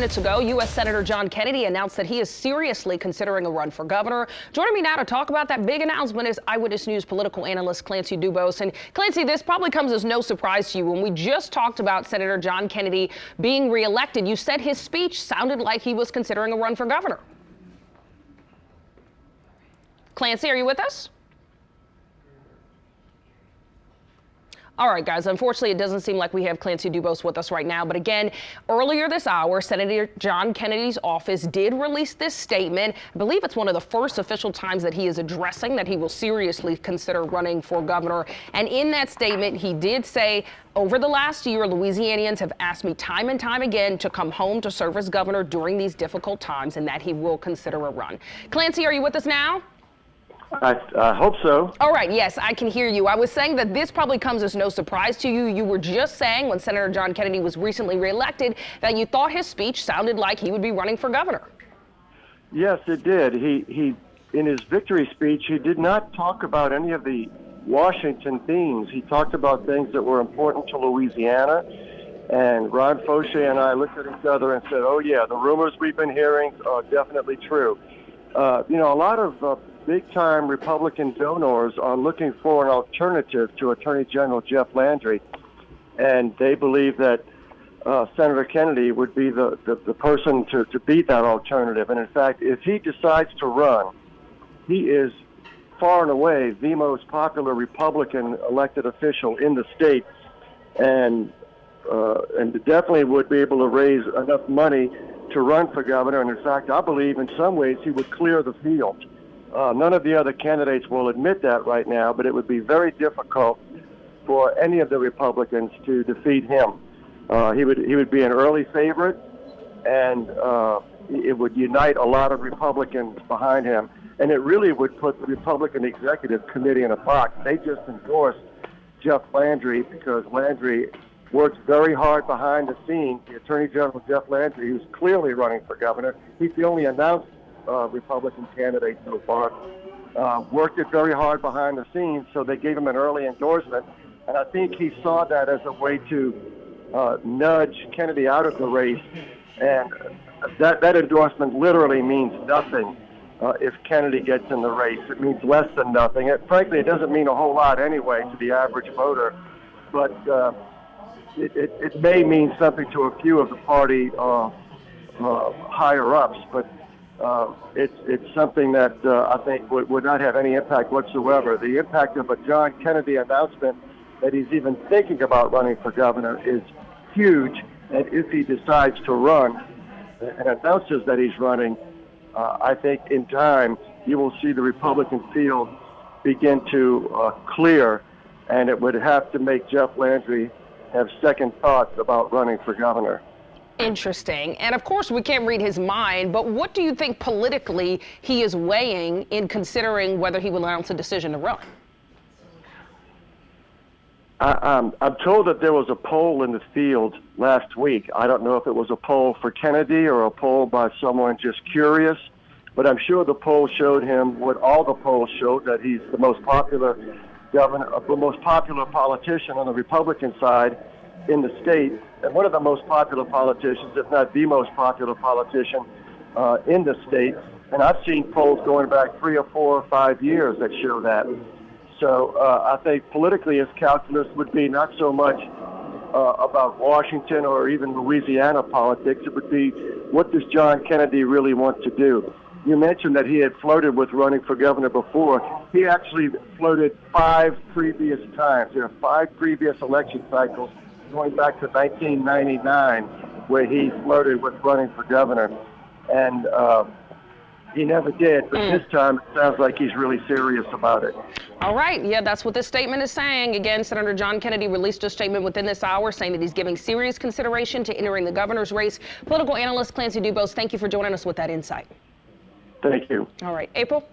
minutes ago, U.S. Senator John Kennedy announced that he is seriously considering a run for governor. Joining me now to talk about that big announcement is Eyewitness News political analyst Clancy Dubose. And Clancy, this probably comes as no surprise to you. When we just talked about Senator John Kennedy being reelected, you said his speech sounded like he was considering a run for governor. Clancy, are you with us? All right, guys, unfortunately, it doesn't seem like we have Clancy Dubose with us right now. But again, earlier this hour, Senator John Kennedy's office did release this statement. I believe it's one of the first official times that he is addressing that he will seriously consider running for governor. And in that statement, he did say, over the last year, Louisianians have asked me time and time again to come home to serve as governor during these difficult times, and that he will consider a run. Clancy, are you with us now? I hope so. All right. Yes, I can hear you. I was saying that this probably comes as no surprise to you. You were just saying when Senator John Kennedy was recently reelected that you thought his speech sounded like he would be running for governor. Yes, it did. He in his victory speech, he did not talk about any of the Washington themes. He talked about things that were important to Louisiana. And Ron Fauché and I looked at each other and said, oh, yeah, the rumors we've been hearing are definitely true. A lot of big-time Republican donors are looking for an alternative to Attorney General Jeff Landry, and they believe that Senator Kennedy would be the person to beat that alternative. And in fact, if he decides to run, he is far and away the most popular Republican elected official in the state, and definitely would be able to raise enough money to run for governor. And in fact, I believe in some ways he would clear the field. None of the other candidates will admit that right now, but it would be very difficult for any of the Republicans to defeat him. He would be an early favorite, and it would unite a lot of Republicans behind him, and it really would put the Republican Executive Committee in a box. They just endorsed Jeff Landry because Landry works very hard behind the scenes. The Attorney General Jeff Landry, who's clearly running for governor, he's the only announced Republican candidate so far, worked it very hard behind the scenes, so they gave him an early endorsement. And I think he saw that as a way to nudge Kennedy out of the race. And that endorsement literally means nothing if Kennedy gets in the race. It means less than nothing. Frankly, it doesn't mean a whole lot anyway to the average voter, but it may mean something to a few of the party higher-ups, but it's something that I think would not have any impact whatsoever. The impact of a John Kennedy announcement that he's even thinking about running for governor is huge, and if he decides to run and announces that he's running, I think in time you will see the Republican field begin to clear, and it would have to make Jeff Landry have second thoughts about running for governor. Interesting. And of course, we can't read his mind, but what do you think politically he is weighing in considering whether he will announce a decision to run? I'm told that there was a poll in the field last week. I don't know if it was a poll for Kennedy or a poll by someone just curious, but I'm sure the poll showed him what all the polls showed, that he's the most popular governor, the most popular politician on the Republican side in the state, and one of the most popular politicians, if not the most popular politician in the state. And I've seen polls going back 3 or 4 or 5 years that show that. So I think politically his calculus would be not so much about Washington or even Louisiana politics. It would be, what does John Kennedy really want to do? You mentioned that he had floated with running for governor before. He actually floated 5 previous times. There are 5 previous election cycles going back to 1999, where he floated with running for governor. And he never did, but this time it sounds like he's really serious about it. All right. Yeah, that's what this statement is saying. Again, Senator John Kennedy released a statement within this hour saying that he's giving serious consideration to entering the governor's race. Political analyst Clancy Dubose, thank you for joining us with that insight. Thank you. All right. April?